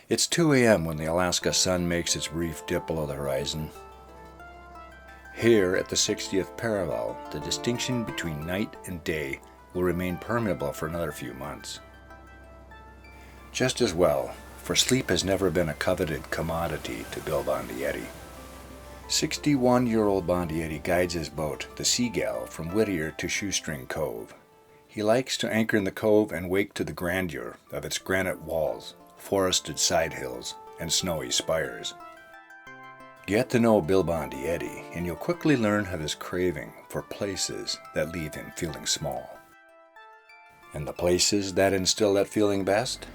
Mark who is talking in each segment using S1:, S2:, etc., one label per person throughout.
S1: It's 2 a.m. when the Alaska sun makes its brief dip below the horizon. Here at the 60th parallel, the distinction between night and day will remain permeable for another few months. Just as well, for sleep has never been a coveted commodity to Bill Bondietti. 61-year-old Bondietti guides his boat, the Seagull, from Whittier to Shoestring Cove. He likes to anchor in the cove and wake to the grandeur of its granite walls, forested side hills, and snowy spires. Get to know Bill Bondietti, and you'll quickly learn of his craving for places that leave him feeling small. And the places that instill that feeling best?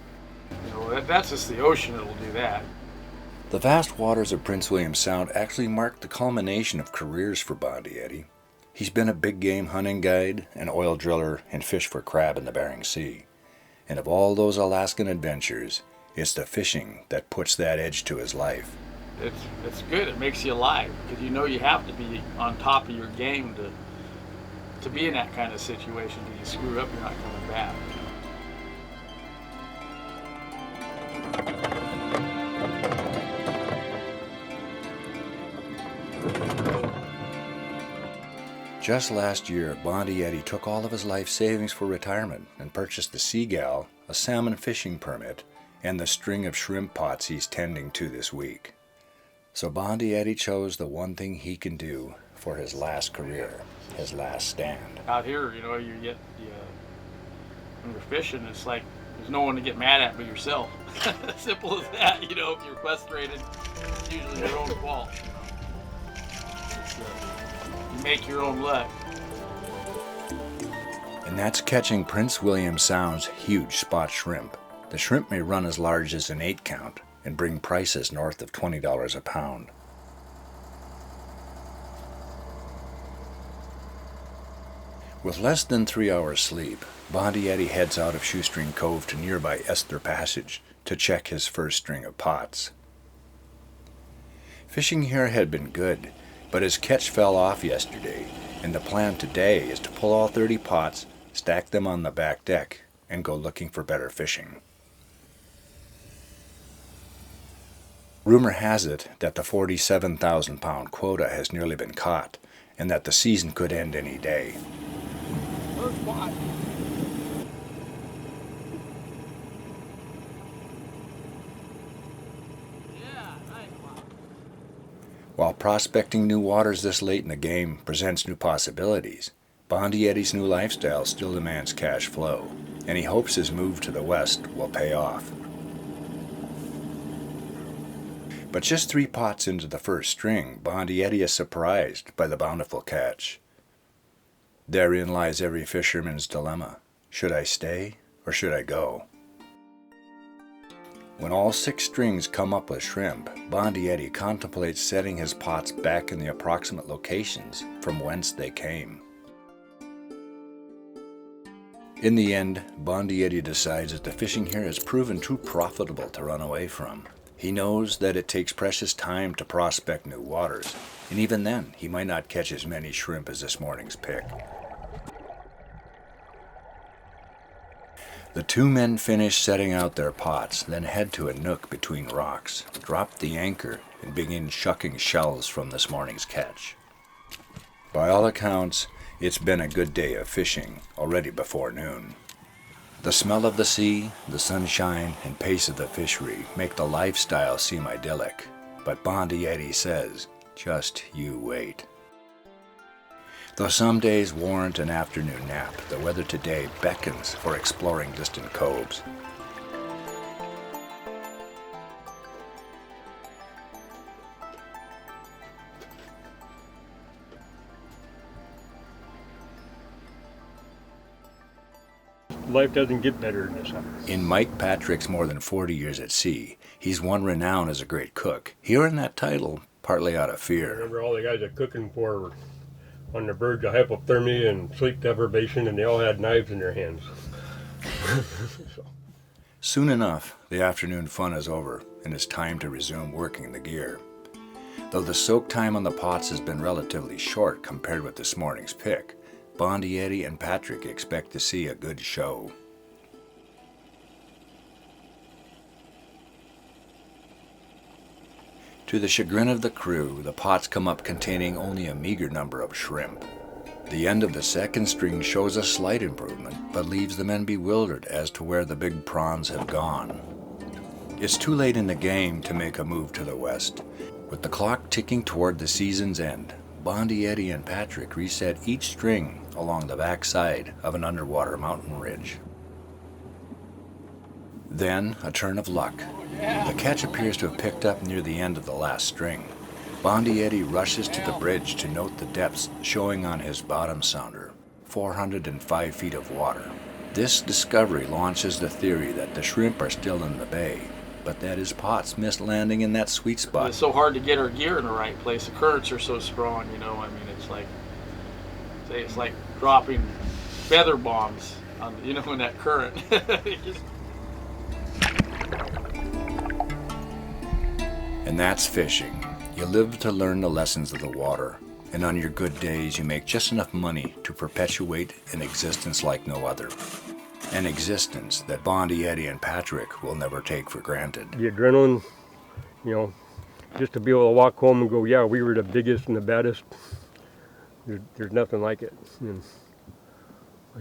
S2: That's just the ocean that'll do that.
S1: The vast waters of Prince William Sound actually mark the culmination of careers for Bondietti. He's been a big game hunting guide, an oil driller, and fished for crab in the Bering Sea. And of all those Alaskan adventures, it's the fishing that puts that edge to his life.
S2: It's good. It makes you alive because you know you have to be on top of your game to be in that kind of situation. If you screw up, you're not coming back.
S1: Just last year, Bondietti took all of his life savings for retirement and purchased the Seagull, a salmon fishing permit, and the string of shrimp pots he's tending to this week. So Bondietti chose the one thing he can do for his last career, his last stand.
S2: Out here, when you're fishing, it's like there's no one to get mad at but yourself. Simple as that. If you're frustrated, it's usually your own fault. You make your own luck.
S1: And that's catching Prince William Sound's huge spot shrimp. The shrimp may run as large as an 8-count and bring prices north of $20 a pound. With less than 3 hours sleep, Bondietti heads out of Shoestring Cove to nearby Esther Passage to check his first string of pots. Fishing here had been good, but his catch fell off yesterday, and the plan today is to pull all 30 pots, stack them on the back deck, and go looking for better fishing. Rumor has it that the 47,000-pound quota has nearly been caught, and that the season could end any day.
S2: First pot.
S1: While prospecting new waters this late in the game presents new possibilities, Bondietti's new lifestyle still demands cash flow, and he hopes his move to the west will pay off. But just 3 pots into the first string, Bondietti is surprised by the bountiful catch. Therein lies every fisherman's dilemma. Should I stay or should I go? When all 6 strings come up with shrimp, Bondietti contemplates setting his pots back in the approximate locations from whence they came. In the end, Bondietti decides that the fishing here has proven too profitable to run away from. He knows that it takes precious time to prospect new waters, and even then, he might not catch as many shrimp as this morning's pick. The 2 men finish setting out their pots, then head to a nook between rocks, drop the anchor, and begin shucking shells from this morning's catch. By all accounts, it's been a good day of fishing, already before noon. The smell of the sea, the sunshine, and pace of the fishery make the lifestyle seem idyllic, but Bondietti says, just you wait. Though some days warrant an afternoon nap, the weather today beckons for exploring distant coves.
S3: Life doesn't get better than this.
S1: In Mike Patrick's more than 40 years at sea, he's won renown as a great cook. He earned that title partly out of
S3: I
S1: fear.
S3: remember all the guys that cooking for were on the verge of hypothermia and sleep deprivation, and they all had knives in their hands. So.
S1: Soon enough, the afternoon fun is over, and it's time to resume working the gear. Though the soak time on the pots has been relatively short compared with this morning's pick, Bondietti and Patrick expect to see a good show. To the chagrin of the crew, the pots come up containing only a meager number of shrimp. The end of the second string shows a slight improvement, but leaves the men bewildered as to where the big prawns have gone. It's too late in the game to make a move to the west. With the clock ticking toward the season's end, Bond Yeti and Patrick reset each string along the back side of an underwater mountain ridge. Then, a turn of luck. The catch appears to have picked up near the end of the last string. Bond Yeti rushes to the bridge to note the depths showing on his bottom sounder, 405 feet of water. This discovery launches the theory that the shrimp are still in the bay, but that his pots missed landing in that sweet spot.
S2: It's so hard to get our gear in the right place. The currents are so strong, you know. I mean, it's like dropping feather bombs on, you know, in that current.
S1: And that's fishing. You live to learn the lessons of the water, and on your good days you make just enough money to perpetuate an existence like no other. An existence that Bond Yeti and Patrick will never take for granted.
S3: The adrenaline, you know, just to be able to walk home and go, yeah, we were the biggest and the baddest. There's nothing like it. And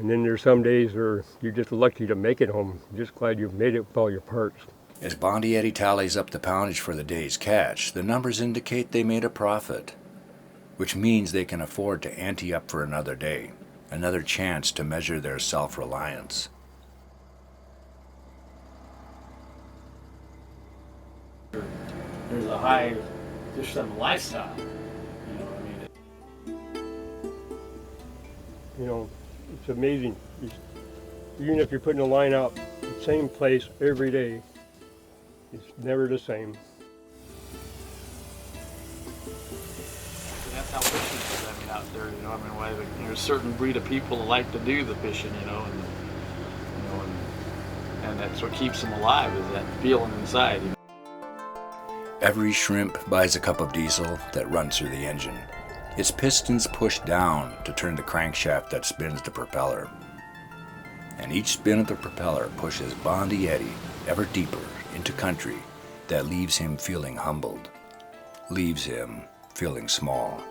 S3: then there's some days where you're just lucky to make it home. Just glad you've made it with all your parts.
S1: As Bond Yeti tallies up the poundage for the day's catch, the numbers indicate they made a profit, which means they can afford to ante up for another day, another chance to measure their self-reliance.
S2: There's a high, just some lifestyle, you know what I mean?
S3: You know, it's amazing. Even if you're putting a line out, the same place every day, it's never the same.
S2: That's how fishing is, I mean, out there, you know. I mean, there's a certain breed of people that like to do the fishing, you know, and that's what keeps them alive, is that feeling inside. You know?
S1: Every shrimp buys a cup of diesel that runs through the engine. Its pistons push down to turn the crankshaft that spins the propeller. And each spin of the propeller pushes Bond Yeti ever deeper into country that leaves him feeling humbled, leaves him feeling small.